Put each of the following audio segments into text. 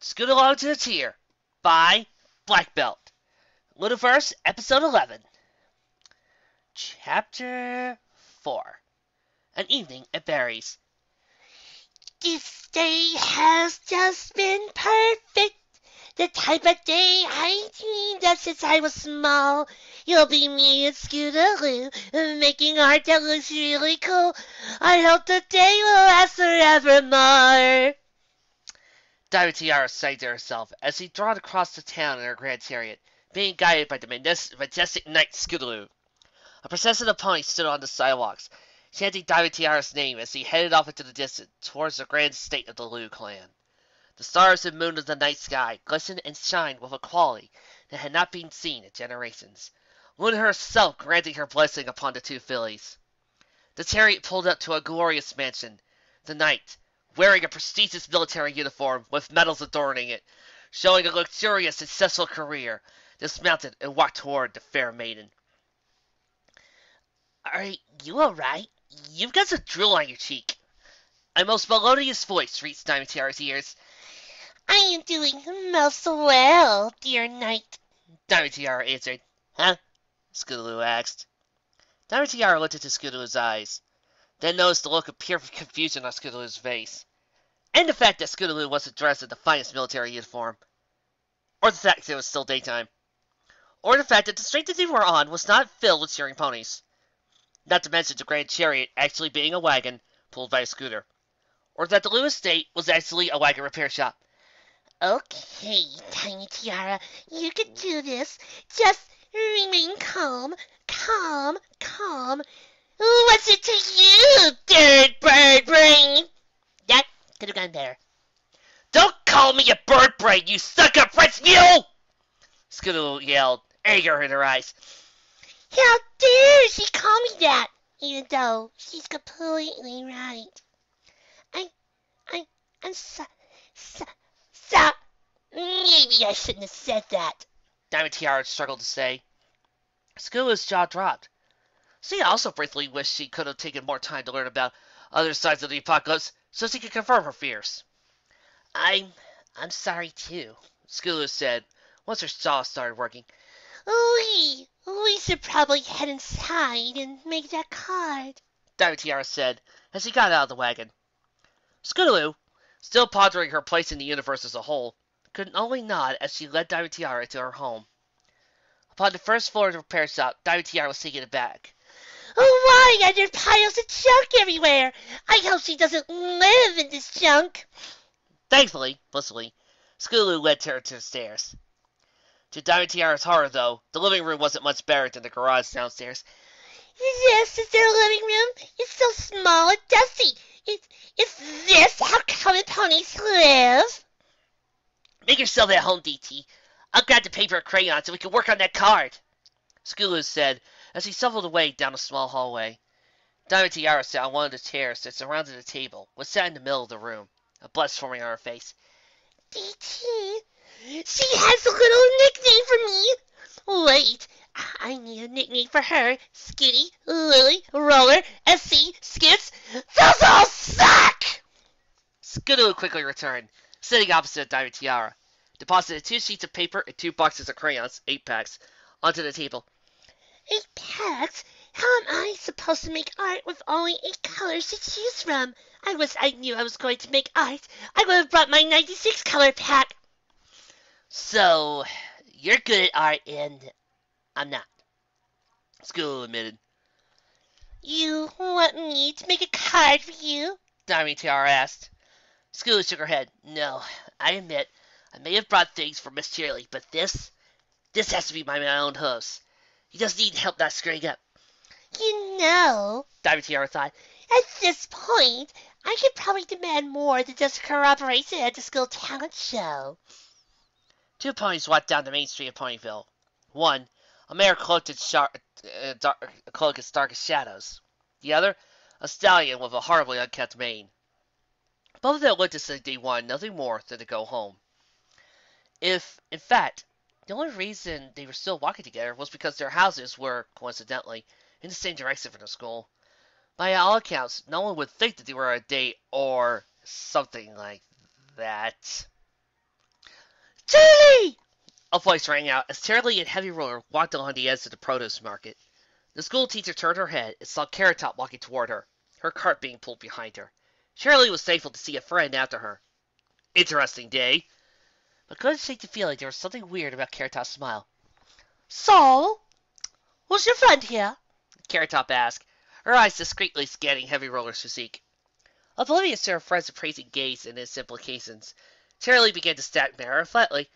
Scootalong to the Tier by Blackbelt. Lunaverse, Episode 11. Chapter 4. An Evening at Barry's. This day has just been perfect. The type of day I dreamed of since I was small. You'll be me and Scootaloo, making art that looks really cool. I hope the day will last forevermore. Diamond Tiara sighed to herself as she trotted across the town in her grand chariot, being guided by the majestic knight Scootaloo. A procession of ponies stood on the sidewalks, chanting Diamond Tiara's name as he headed off into the distance towards the grand estate of the Loo clan. The stars and moon of the night sky glistened and shined with a quality that had not been seen in generations, Luna herself granting her blessing upon the two fillies. The chariot pulled up to a glorious mansion. The knight, wearing a prestigious military uniform with medals adorning it, showing a luxurious, successful career, dismounted and walked toward the fair maiden. "Are you all right? You've got some drool on your cheek." A most melodious voice reached Diamond Tiara's ears. I am doing most well, dear knight. Diamond Tiara answered. "Huh?" Scootaloo asked. Diamond Tiara looked into Scootaloo's eyes, then noticed the look of pure confusion on Scootaloo's face, and the fact that Scootaloo wasn't dressed in the finest military uniform, or the fact that it was still daytime, or the fact that the street that they were on was not filled with cheering ponies, not to mention the grand chariot actually being a wagon pulled by a scooter, or that the Loo estate was actually a wagon repair shop. Okay, Tiny Tiara, you can do this. Just remain calm, calm. What's it to you, third bird brain? That could have gone better. "Don't call me a bird brain, you stuck-up French mule!" Scootaloo yelled, anger in her eyes. How dare she call me that, even though she's completely right. I'm maybe I shouldn't have said that. Diamond Tiara struggled to say. Scootaloo's jaw dropped. She also briefly wished she could have taken more time to learn about other sides of the apocalypse so she could confirm her fears. I'm sorry too, Scootaloo said once her jaw started working. We should probably head inside and make that card, Diamond Tiara said as he got out of the wagon. Scootaloo, still pondering her place in the universe as a whole, could only nod as she led Diamond Tiara to her home. Upon the first floor of the repair shop, Diamond Tiara was taken aback. Oh, why are there piles of junk everywhere? I hope she doesn't live in this junk. Thankfully, blissfully, Scootaloo led her to the stairs. To Diamond Tiara's horror, though, the living room wasn't much better than the garage downstairs. This is their living room? It's so small and dusty. Is this how common ponies live? Make yourself at home, DT. I'll grab the paper and crayons so we can work on that card, Scootaloo said as he shuffled away down a small hallway. Diamond Tiara sat on one of the chairs that surrounded the table, was sat in the middle of the room, a blush forming on her face. DT, she has a little nickname for me. Wait, I need a nickname for her. Skitty, Lily, Roller, SC, Skits. Those all suck! Scootaloo quickly returned, sitting opposite Diamond Tiara, deposited 2 sheets of paper and 2 boxes of crayons, 8 packs, onto the table. 8 packs? How am I supposed to make art with only 8 colors to choose from? I knew I was going to make art. I would have brought my 96 color pack. So, you're good at art and I'm not, Scootaloo admitted. You want me to make a card for you? Diamond Tiara asked. Scootaloo shook her head. No, I admit, I may have brought things for Miss Cheerilee, but this has to be by my own host. He does need help not screwing up. You know, Diamond Tiara thought, at this point, I could probably demand more than just corroboration at the school talent show. 2 ponies walked down the main street of Ponyville. One, a mare cloaked in cloak as dark as shadows. The other, a stallion with a horribly unkempt mane. Both of them looked as if they wanted nothing more than to go home. If, in fact, the only reason they were still walking together was because their houses were, coincidentally, in the same direction from the school. By all accounts, no one would think that they were on a date or something like that. Cheerilee! A voice rang out as Cheerilee and Heavy Roller walked along the edge of the produce market. The school teacher turned her head and saw Carrot Top walking toward her, her cart being pulled behind her. Cheerilee was thankful to see a friend after her. Interesting day. But couldn't shake the feeling there was something weird about Carrot Top's smile. So, was your friend here? Carrot Top asked, her eyes discreetly scanning Heavy Roller's physique. Oblivious to her friend's appraising gaze and its implications, Cheerilee began to stat matter flatly.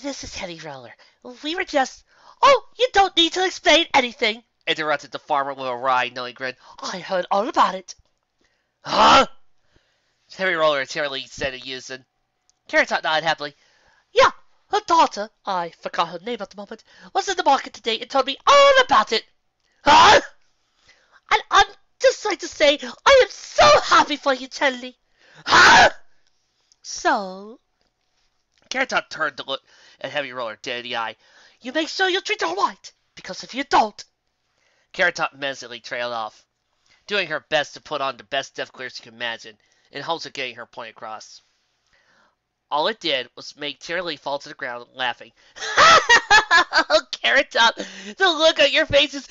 This is Heavy Roller. We were just... Oh, you don't need to explain anything, interrupted the farmer with a wry, knowing grin. I heard all about it. Huh? Heavy Roller and Cheerilee said in unison. Carrot Top nodded happily. Yeah, her daughter, I forgot her name at the moment, was in the market today and told me all about it. Huh? And I'm just like to say, I am so happy for you, Cheerilee. Huh? So? Carrot Top turned to look at Heavy Roller dead in the eye. You make sure you treat her right, because if you don't... Carrot Top menacingly trailed off, doing her best to put on the best death glare she could imagine, in hopes of getting her point across. All it did was make Cheerilee fall to the ground laughing. Oh, Carrot Top, the look on your face is...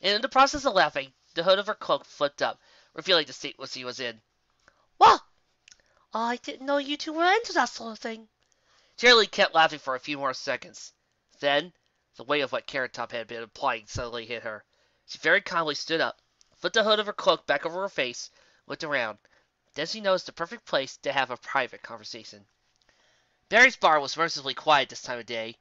And in the process of laughing, the hood of her cloak flipped up, revealing the state which she was in. Well, I didn't know you two were into that sort of thing. Cheerilee kept laughing for a few more seconds. Then, the weight of what Carrot Top had been implying suddenly hit her. She very calmly stood up, flipped the hood of her cloak back over her face, looked around. Then she noticed the perfect place to have a private conversation. Barry's bar was mercifully quiet this time of day,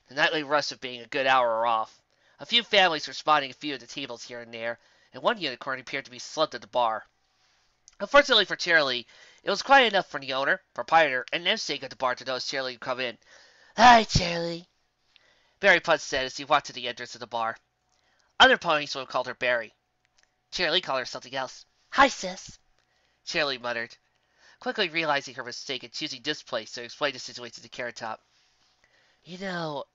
the nightly rush of being a good hour off. A few families were spotting a few of the tables here and there, and one unicorn appeared to be slumped at the bar. Unfortunately for Cheerilee, it was quiet enough for the owner, proprietor, and namesake of the bar to notice Cheerilee come in. Hi, Cheerilee, Barry Putz said as he walked to the entrance of the bar. Other ponies would have called her Barry. Cheerilee called her something else. Hi, sis, Cheerilee muttered, quickly realizing her mistake and choosing this place to explain the situation to Carrot Top. You know,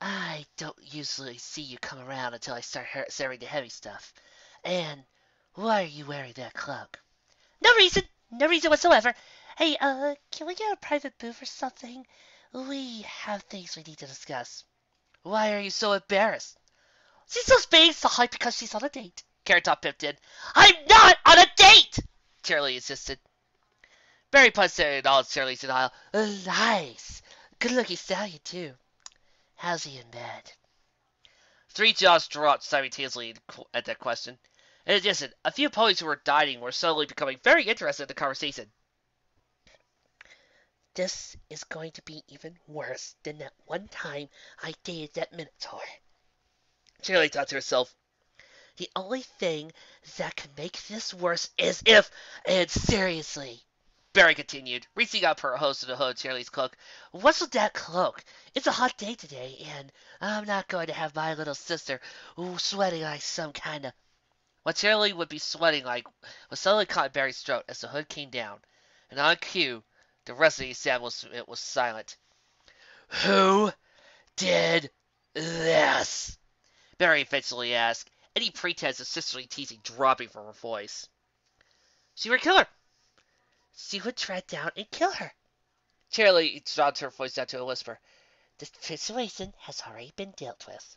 I don't usually see you come around until I start serving the heavy stuff. And why are you wearing that cloak? No reason whatsoever. Hey, can we get a private booth or something? We have things we need to discuss. Why are you so embarrassed? She's just being shy because she's on a date. Carrot Top pipped in. I'm not on a date! Cheerilee insisted. Barry Putz stared at all Cheerilee's denial. Nice. Good-looking stallion, too. How's he in bed? Three jaws dropped simultaneously at that question. In addition, a few ponies who were dining were suddenly becoming very interested in the conversation. This is going to be even worse than that one time I dated that Minotaur. Cheerilee thought to herself. The only thing that could make this worse is if... And seriously, Barry continued, reaching up her hose to the hood of Cheerilee's cloak. What's with that cloak? It's a hot day today, and I'm not going to have my little sister sweating like some kind of... What Cheerilee would be sweating like was suddenly caught in Barry's throat as the hood came down, and on cue, the rest of the establishment was silent. Who did this? Barry eventually asked, any pretense of sisterly teasing dropping from her voice. She would kill her. She would track down and kill her. Cheerilee dropped her voice down to a whisper. The situation has already been dealt with.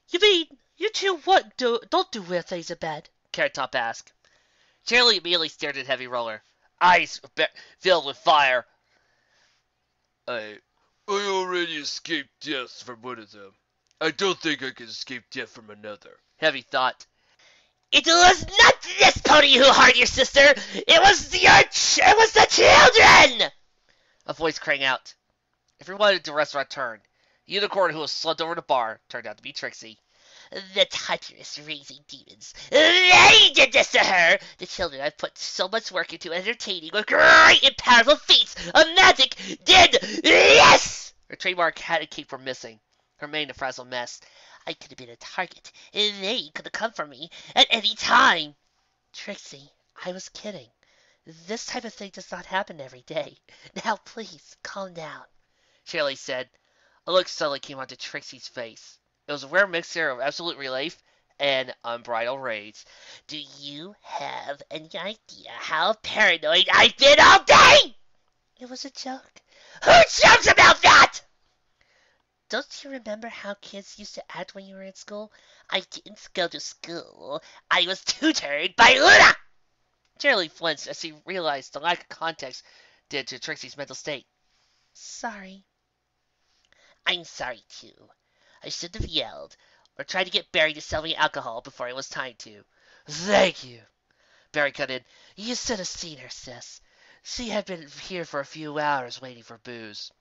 You mean you two don't do weird things in bed? Carrot Top asked. Cheerilee immediately stared at Heavy Roller, eyes filled with fire. I already escaped death from one of them. I don't think I can escape death from another. Heavy thought. It was not this pony who harmed your sister. It was the children. A voice rang out. Everyone at the restaurant turned. The unicorn who was slumped over the bar turned out to be Trixie. The treacherous raising demons. They did this to her. The children I've put so much work into entertaining with great and powerful feats of magic did yes. Her trademark hat and cape were missing. Her mane a frazzled mess. I could have been a target, and they could have come for me at any time. Trixie, I was kidding. This type of thing does not happen every day. Now, please, calm down, Cheerilee said. A look suddenly came onto Trixie's face. It was a rare mixture of absolute relief and unbridled rage. Do you have any idea how paranoid I've been all day? It was a joke. Who jokes about that? Don't you remember how kids used to act when you were in school? I didn't go to school. I was tutored by Luna. Cheerilee flinched as she realized the lack of context did to Trixie's mental state. Sorry. I'm sorry, too. I should have yelled or tried to get Barry to sell me alcohol before it was time to. Thank you. Barry cut in. You should have seen her, sis. She had been here for a few hours waiting for booze.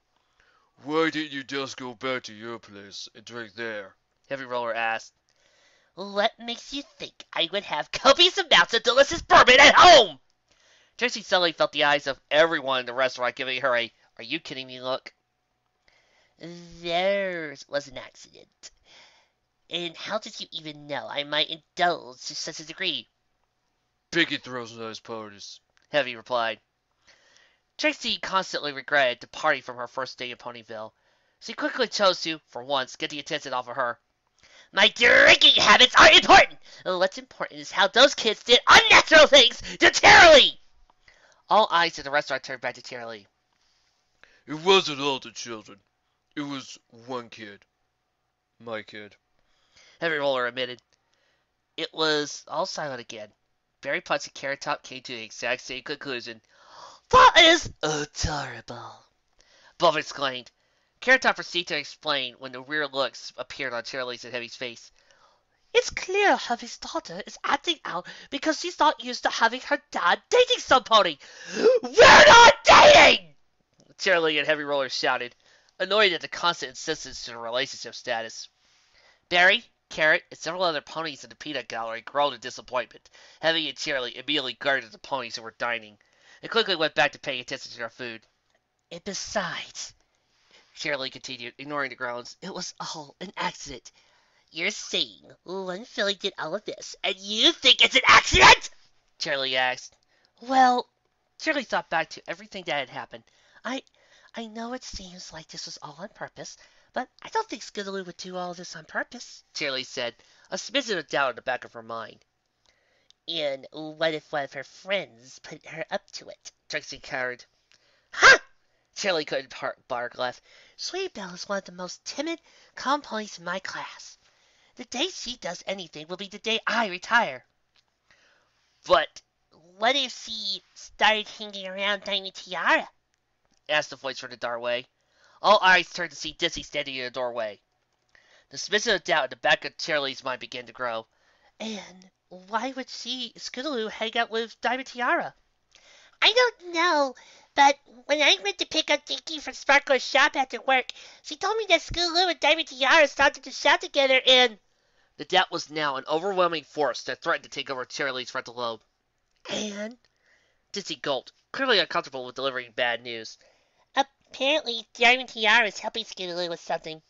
Why didn't you just go back to your place and drink there? Heavy Roller asked. What makes you think I would have copious amounts of delicious bourbon at home? Trixie suddenly felt the eyes of everyone in the restaurant giving her a "Are you kidding me?" look. Theirs was an accident. And how did you even know I might indulge to such a degree? Pinky throws nice parties. Heavy replied. Trixie constantly regretted departing from her first day in Ponyville. She quickly chose to, for once, get the attention off of her. My drinking habits are important. What's important is how those kids did unnatural things to Cheerilee. All eyes in the restaurant turned back to Cheerilee. It wasn't all the children. It was one kid. My kid. Heavy Roller admitted. It was all silent again. Barry Punch and Carrot Top came to the exact same conclusion. That is adorable, Bob exclaimed. Carrot Top proceeded to explain when the weird looks appeared on Cheerilee's and Heavy's face. It's clear Heavy's daughter is acting out because she's not used to having her dad dating somebody. We're not dating! Cheerilee and Heavy Roller shouted, annoyed at the constant insistence to the relationship status. Barry, Carrot, and several other ponies in the peanut gallery groaned in disappointment. Heavy and Cheerilee immediately guarded the ponies who were dining, and quickly went back to paying attention to their food. And besides, Cheerilee continued, ignoring the groans, it was all an accident. You're saying one filly did all of this, and you think it's an accident? Cheerilee asked. Well, Cheerilee thought back to everything that had happened. I know it seems like this was all on purpose, but I don't think Scootaloo would do all this on purpose, Cheerilee said, a smidgen of doubt in the back of her mind. And what if one of her friends put her up to it? Trixie cowered. Ha! Cheerilee couldn't bark laugh. Sweet Belle is one of the most timid, calm ponies in my class. The day she does anything will be the day I retire. But what if she started hanging around Diamond Tiara? Asked the voice from the doorway. All eyes turned to see Dizzy standing in the doorway. The smidgen of doubt in the back of Cheerilee's mind began to grow. And why would Scootaloo, hang out with Diamond Tiara? I don't know, but when I went to pick up Dinky from Sparkler's shop after work, she told me that Scootaloo and Diamond Tiara started to shop together and... The doubt was now an overwhelming force that threatened to take over Cheerilee's frontal lobe. And? Dizzy gulped, clearly uncomfortable with delivering bad news. Apparently, Diamond Tiara is helping Scootaloo with something.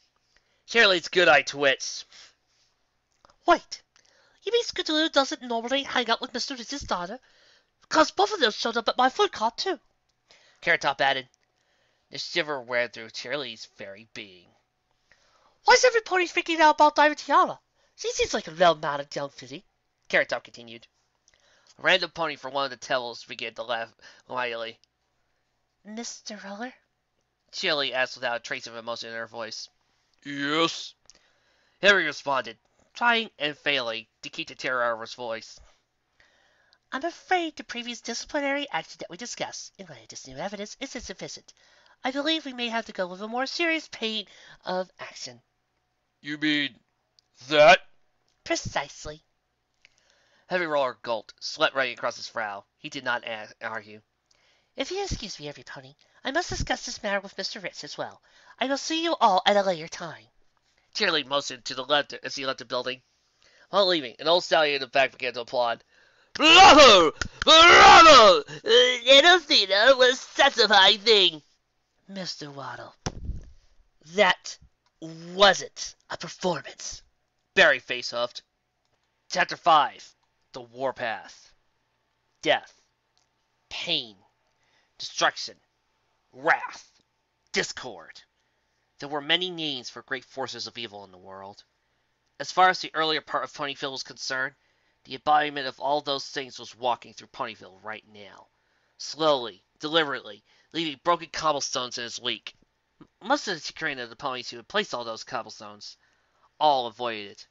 Cheerilee's good eye twitched. Wait, you mean Scootaloo doesn't normally hang out with Mr. Riz's daughter? Because both of them showed up at my food cart, too. Carrot Top added. The shiver ran through Cheerilee's very being. Why's every pony freaking out about Diamond Tiara? She seems like a well-mannered young filly. Carrot Top continued. A random pony from one of the tables began to laugh mightily. Mr. Roller? Cheerilee asked without a trace of emotion in her voice. Yes? Harry responded, trying and failing to keep the terror out of his voice. I'm afraid the previous disciplinary action that we discussed, in light of this new evidence, is insufficient. I believe we may have to go with a more serious pain of action. You mean that? Precisely. Heavy Roller gulped, sweat running across his brow. He did not argue. If you excuse me, everybody, I must discuss this matter with Mr. Ritz as well. I will see you all at a later time. Cheerilee motioned to the left as he left the building. While leaving, an old stallion in the back began to applaud. Bravo! Bravo! Delphina was such a fine thing. Mr. Waddle, that wasn't a performance. Barry face huffed. Chapter 5. The Warpath. Death. Pain. Destruction. Wrath. Discord. There were many names for great forces of evil in the world. As far as the earlier part of Ponyville was concerned, the embodiment of all those things was walking through Ponyville right now. Slowly, deliberately, leaving broken cobblestones in his wake. Most of the chagrin of the ponies who had placed all those cobblestones, all avoided it.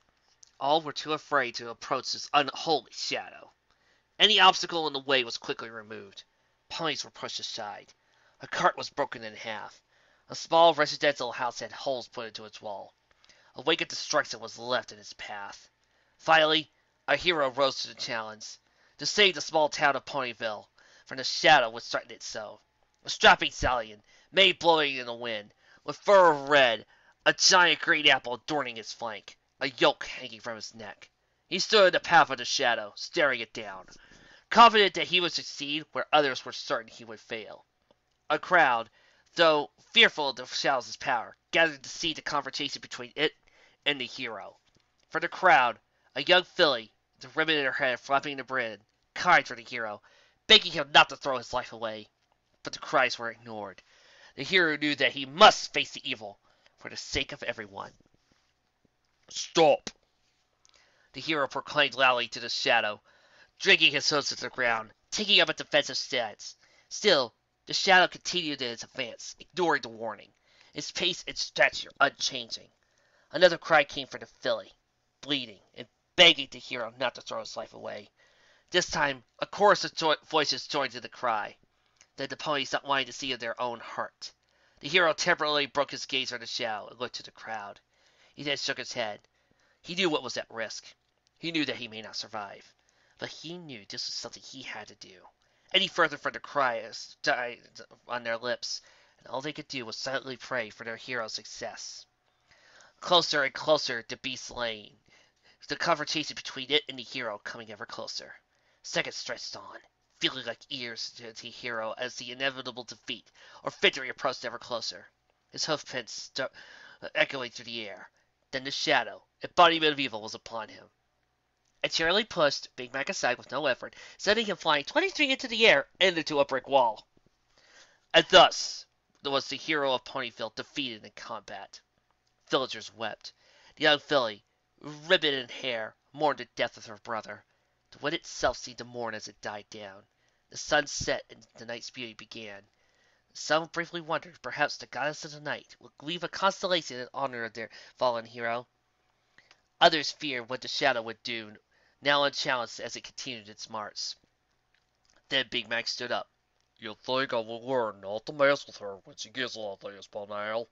All were too afraid to approach this unholy shadow. Any obstacle in the way was quickly removed. Ponies were pushed aside. A cart was broken in half. A small residential house had holes put into its wall. A wake of destruction was left in its path. Finally, a hero rose to the challenge. To save the small town of Ponyville from the shadow which threatened it so. A strapping stallion, mane blowing in the wind, with fur of red, a giant green apple adorning his flank, a yoke hanging from his neck. He stood in the path of the shadow, staring it down, confident that he would succeed where others were certain he would fail. A crowd, though fearful of the shadow's power, gathered to see the confrontation between it and the hero. For the crowd, a young filly, the ribbon in her head flapping the wind, cried for the hero, begging him not to throw his life away. But the cries were ignored. The hero knew that he must face the evil for the sake of everyone. Stop! The hero proclaimed loudly to the shadow, dragging his hooves to the ground, taking up a defensive stance. Still, the shadow continued in its advance, ignoring the warning, its pace and stature unchanging. Another cry came from the filly, bleeding and begging the hero not to throw his life away. This time, a chorus of voices joined in the cry. Then the ponies not wanting to see of their own heart. The hero temporarily broke his gaze from the shadow and looked to the crowd. He then shook his head. He knew what was at risk. He knew that he may not survive. But he knew this was something he had to do. Any further from the cries died on their lips, and all they could do was silently pray for their hero's success. Closer and closer the beast lay, the confrontation between it and the hero coming ever closer. Seconds stretched on, feeling like years to the hero as the inevitable defeat or victory approached ever closer. His hoofprints echoing through the air. Then the shadow, embodiment of evil, was upon him. And Cheerilee pushed Big Mac aside with no effort, sending him flying 23 into the air and into a brick wall. And thus was the hero of Ponyville defeated in combat. Villagers wept. The young filly, ribbon in hair, mourned the death of her brother. The wind itself seemed to mourn as it died down. The sun set and the night's beauty began. Some briefly wondered perhaps the goddess of the night would leave a constellation in honor of their fallen hero. Others feared what the shadow would do, now unchallenged as it continued its march. Then Big Mac stood up. You think I will learn not to mess with her when she gets like this by now?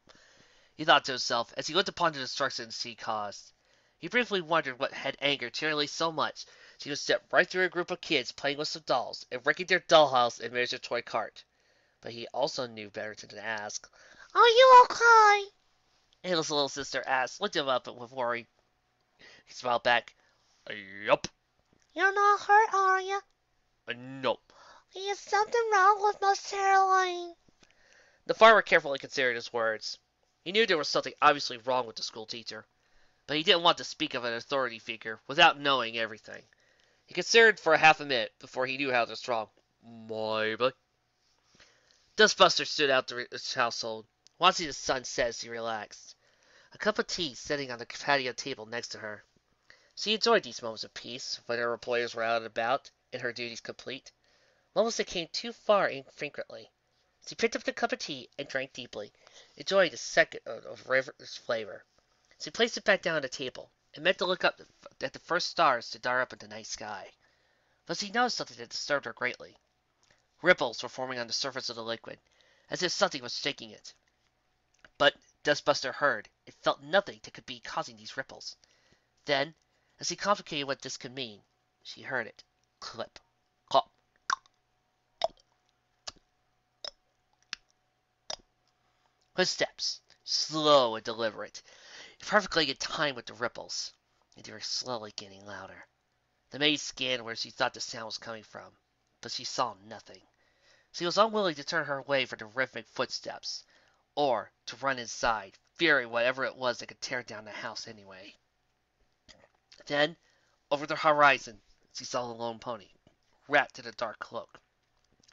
He thought to himself as he looked upon the destruction she caused. He briefly wondered what had angered Cheerilee so much she would step right through a group of kids playing with some dolls and wrecking their dollhouse and miniature toy cart. But he also knew better than to ask, Are you okay? and his little sister asked, looked him up with worry. He smiled back. Yup. You're not hurt, are you? Nope. Is something wrong with Miss Sara Lee? The farmer carefully considered his words. He knew there was something obviously wrong with the school teacher, but he didn't want to speak of an authority figure without knowing everything. He considered for a half a minute before he knew how to strong. Maybe. Dustbuster stood out to his household, watching the sun set as he relaxed. A cup of tea sitting on the patio table next to her. She enjoyed these moments of peace when her employers were out and about and her duties complete. Moments that came too far infrequently. She picked up the cup of tea and drank deeply, enjoying the second of its flavor. She placed it back down on the table and meant to look up at the first stars to dart up in the night sky. But she noticed something that disturbed her greatly. Ripples were forming on the surface of the liquid, as if something was shaking it. But Dustbuster heard and felt nothing that could be causing these ripples. Then, as he complicated what this could mean, she heard it. Clip. Clop. Footsteps, slow and deliberate, perfectly in time with the ripples, and they were slowly getting louder. The maid scanned where she thought the sound was coming from, but she saw nothing. She was unwilling to turn her away from the rhythmic footsteps, or to run inside, fearing whatever it was that could tear down the house anyway. Then, over the horizon, she saw the lone pony, wrapped in a dark cloak,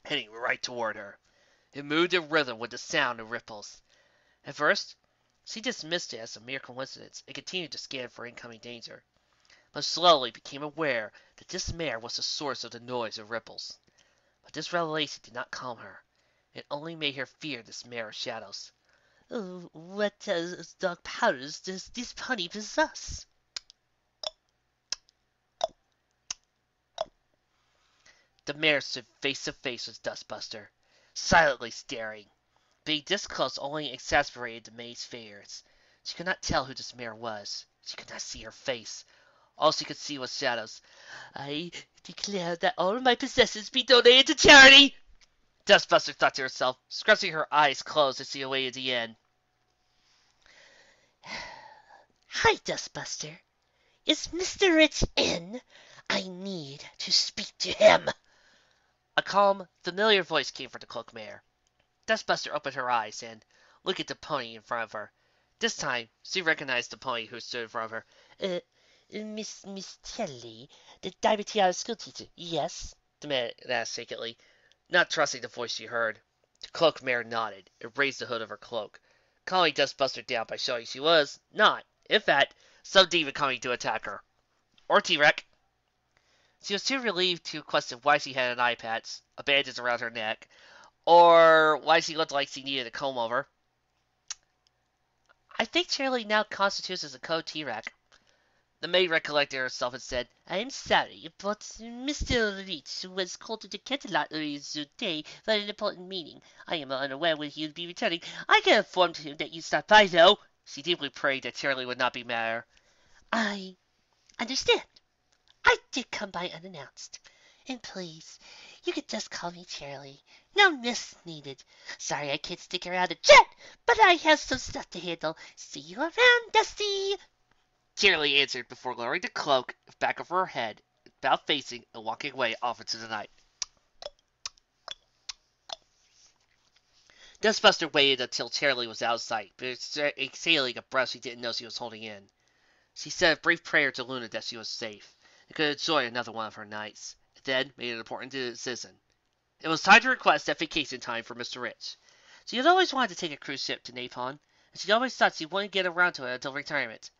heading right toward her. It moved in rhythm with the sound of ripples. At first, She dismissed it as a mere coincidence and continued to scan for incoming danger, but slowly became aware that this mare was the source of the noise and ripples. But this revelation did not calm her. It only made her fear this mare of shadows. Oh, what dark powers does this pony possess? The mare stood face to face with Dustbuster, silently staring. Being this close only exasperated the maid's fears. She could not tell who this mare was. She could not see her face. All she could see was shadows. I declare that all my possessions be donated to charity! Dustbuster thought to herself, scrunching her eyes closed as she awaited the end. Hi, Dustbuster. Is Mr. Rich in? I need to speak to him. A calm, familiar voice came from the cloak mare. Dustbuster opened her eyes and looked at the pony in front of her. This time, she recognized the pony who stood in front of her. Miss Cheerilee, the diabetes school teacher, yes? The man asked shakenly, not trusting the voice she heard. The cloak mare nodded and raised the hood of her cloak, calming Dustbuster down by showing she was not, in fact, some demon coming to attack her. Or T-Rex. She was too relieved to question why she had an eye patch, a bandage around her neck, or why she looked like she needed a comb over. I think Cheerilee now constitutes as a code T-Rex. The maid recollected herself and said, I'm sorry, but Mr. Rich was called to the Hilarity today for an important meeting. I am unaware when he will be returning. I can inform him that you stopped by, though. She deeply prayed that Cheerilee would not be mad at her. I understand. I did come by unannounced. And please, you could just call me Cheerilee. No miss needed. Sorry I can't stick around to chat, but I have some stuff to handle. See you around, Dusty. Cheerilee answered before lowering the cloak back over her head, about facing and walking away off into the night. Dustbuster waited until Cheerilee was out of sight, but exhaling a breath she didn't know she was holding in. She said a brief prayer to Luna that she was safe and could enjoy another one of her nights, and then made an important decision. It was time to request that vacation time for Mr. Rich. She had always wanted to take a cruise ship to Napon, and she always thought she wouldn't get around to it until retirement.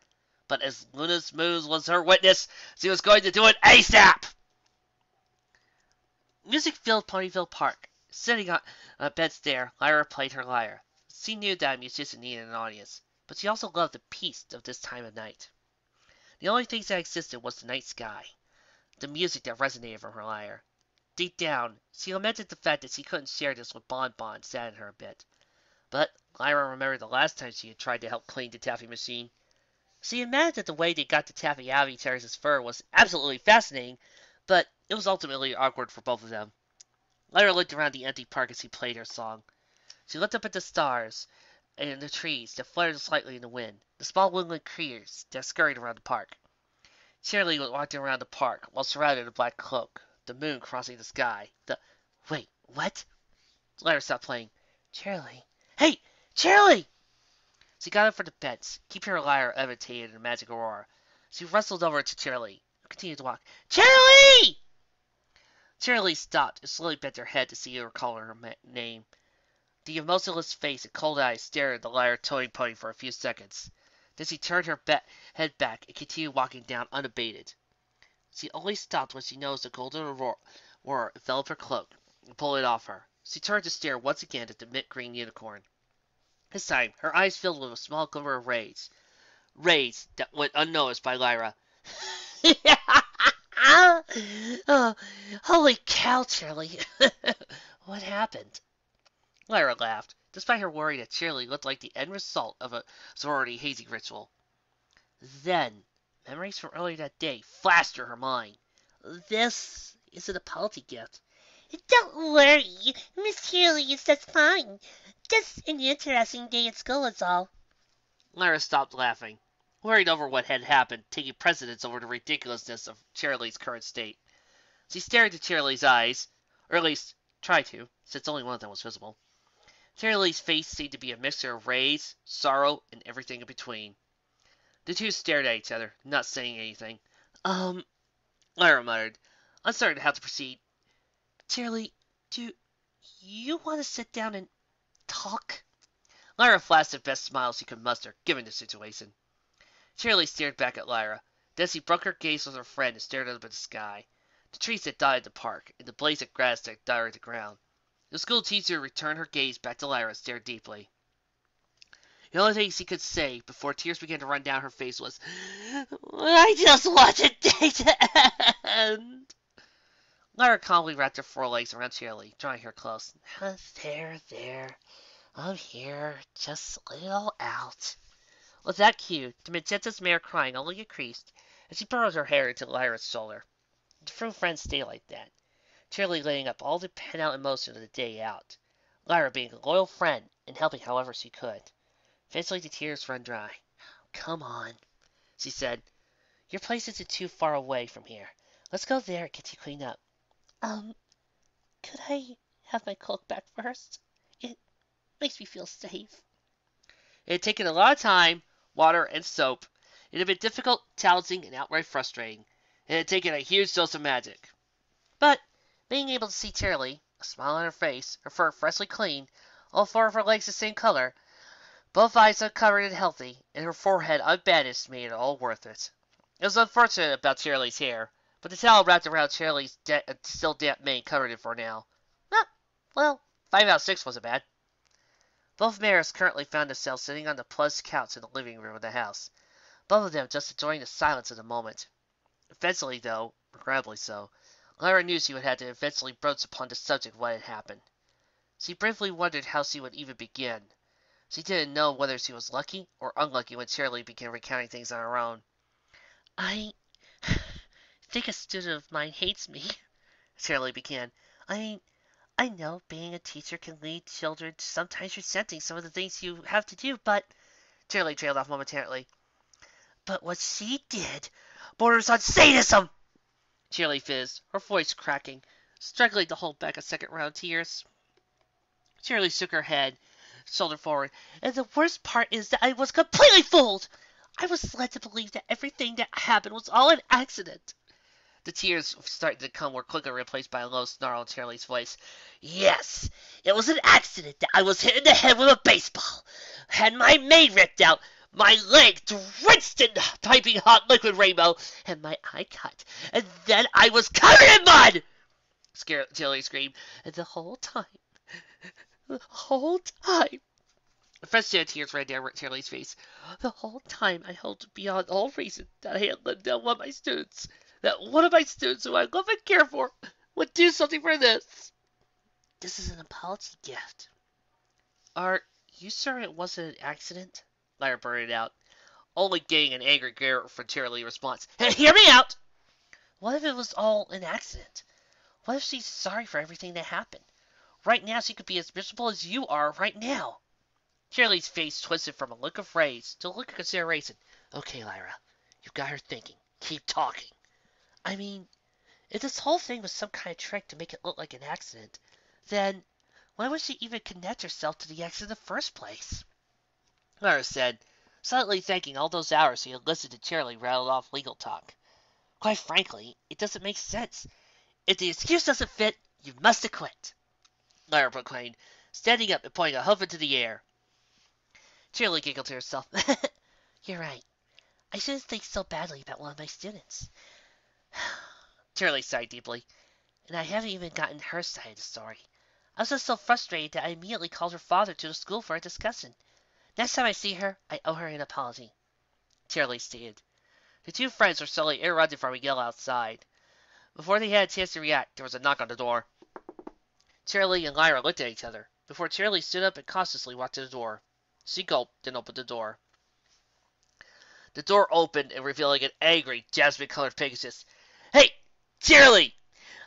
But as Luna's moon was her witness, she was going to do it ASAP! Music filled Ponyville Park. Sitting on a bed there, Lyra played her lyre. She knew that a musician needed an audience, but she also loved the peace of this time of night. The only things that existed was the night sky, the music that resonated from her lyre. Deep down, she lamented the fact that she couldn't share this with Bon Bon, saddened her a bit. But Lyra remembered the last time she had tried to help clean the taffy machine. She admitted that the way they got the taffy out of each other's fur was absolutely fascinating, but it was ultimately awkward for both of them. Lyra looked around the empty park as she played her song. She looked up at the stars and the trees that fluttered slightly in the wind, the small woodland creatures that scurried around the park. Cheerilee was walking around the park while surrounded in a black cloak, the moon crossing the sky. Wait, what? Lyra stopped playing. Cheerilee. Hey! Cheerilee! She got up from the bench, keeping her lyre levitated in a magic aurora. She rustled over to Cheerilee, who continued to walk. Cheerilee! Cheerilee stopped and slowly bent her head to see her calling her name. The emotionless face and cold eyes stared at the lyre towing pony for a few seconds. Then she turned her head back and continued walking down unabated. She only stopped when she noticed a golden aurora envelop her cloak and pull it off her. She turned to stare once again at the mint green unicorn. This time, her eyes filled with a small glimmer of rays. Rays that went unnoticed by Lyra. Oh, holy cow, Cheerilee. What happened? Lyra laughed, despite her worry that Cheerilee looked like the end result of a sorority hazing ritual. Then, memories from earlier that day flashed through her mind. This is an apology gift. Don't worry, Miss Cheerilee is just fine. Just an interesting day at school is all. Lyra stopped laughing, worried over what had happened, taking precedence over the ridiculousness of Cheerilee's current state. She stared into Cheerilee's eyes, or at least tried to, since only one of them was visible. Cheerilee's face seemed to be a mixture of rage, sorrow, and everything in between. The two stared at each other, not saying anything. Lyra muttered, uncertain how to proceed. Cheerilee, do you want to sit down and talk? Lyra flashed the best smile she could muster, given the situation. Cheerilee stared back at Lyra. Then she broke her gaze with her friend and stared up at the sky. The trees that dotted the park, and the blades of grass that dotted the ground. The school teacher returned her gaze back to Lyra and stared deeply. The only thing she could say before tears began to run down her face was, I just want the day to end. Lyra calmly wrapped her forelegs around Cheerilee, drawing her close. There. I'm here. Just let it all out. With that cue, the magenta's mare crying only increased as she burrowed her hair into Lyra's shoulder. The true friends stay like that. Cheerilee laying up all the pent-out emotion of the day out. Lyra being a loyal friend and helping however she could. Eventually the tears run dry. Come on, she said. Your place isn't too far away from here. Let's go there and get you cleaned up. Could I have my cloak back first? It makes me feel safe. It had taken a lot of time, water, and soap. It had been difficult, challenging, and outright frustrating. It had taken a huge dose of magic. But being able to see Cheerilee, a smile on her face, her fur freshly clean, all four of her legs the same color, both eyes uncovered and healthy, and her forehead unbandaged made it all worth it. It was unfortunate about Cheerilee's hair, but the towel wrapped around Cheerilee's still damp mane covered it for now. Well, 5 out of 6 wasn't bad. Both mares currently found themselves sitting on the plush couch in the living room of the house, both of them just enjoying the silence of the moment. Eventually, though, regrettably so, Lyra knew she would have to eventually broach upon the subject of what had happened. She briefly wondered how she would even begin. She didn't know whether she was lucky or unlucky when Cheerilee began recounting things on her own. I think a student of mine hates me, Cheerilee began. I know being a teacher can lead children to sometimes resenting some of the things you have to do, but... Cheerilee trailed off momentarily. But what she did borders on sadism! Cheerilee fizzed, her voice cracking, struggling to hold back a second round of tears. Cheerilee shook her head, shoulder forward. And the worst part is that I was completely fooled! I was led to believe that everything that happened was all an accident. The tears started to come were quickly replaced by a low snarl in Cheerilee's voice. Yes, it was an accident that I was hit in the head with a baseball, had my mane ripped out, my leg drenched in piping hot liquid rainbow, and my eye cut, and then I was covered in mud! Cheerilee screamed. And the whole time, fresh tears ran down Cheerilee's face. The whole time I held beyond all reason that I had let down one of my students. That one of my students who I love and care for would do something for this. This is an apology gift. Are you sure it wasn't an accident? Lyra blurted out, only getting an angry glare from Cheerilee's response. Hear me out! What if it was all an accident? What if she's sorry for everything that happened? Right now she could be as miserable as you are right now. Cheerilee's face twisted from a look of rage to a look of consideration. Okay, Lyra, you've got her thinking. Keep talking. I mean, if this whole thing was some kind of trick to make it look like an accident, then why would she even connect herself to the accident in the first place? Lyra said, silently thanking all those hours she had listened to Cheerilee rattle off legal talk. Quite frankly, it doesn't make sense. If the excuse doesn't fit, you must acquit, Lyra proclaimed, standing up and pointing a hoof into the air. Cheerilee giggled to herself. You're right. I shouldn't think so badly about one of my students. Cheerilee sighed deeply. And I haven't even gotten her side of the story. I was just so frustrated that I immediately called her father to the school for a discussion. Next time I see her, I owe her an apology, Cheerilee stated. The two friends were slowly interrupted from a yell outside. Before they had a chance to react, there was a knock on the door. Cheerilee and Lyra looked at each other, before Cheerilee stood up and cautiously walked to the door. She gulped, then opened the door. The door opened and revealing an angry, jasmine-colored Pegasus. Hey, Cheerilee!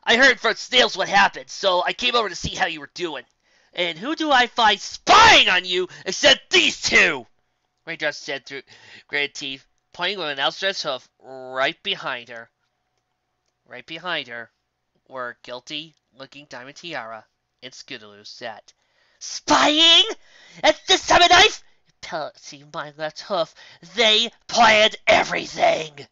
I heard from Snails what happened, so I came over to see how you were doing. And who do I find spying on you except these two? Raindrops said through gritted teeth, pointing with an outstretched hoof right behind her. Right behind her were a guilty-looking Diamond Tiara and Scootaloo sat. Spying? At this time of night? Pelleting my left hoof. They planned everything.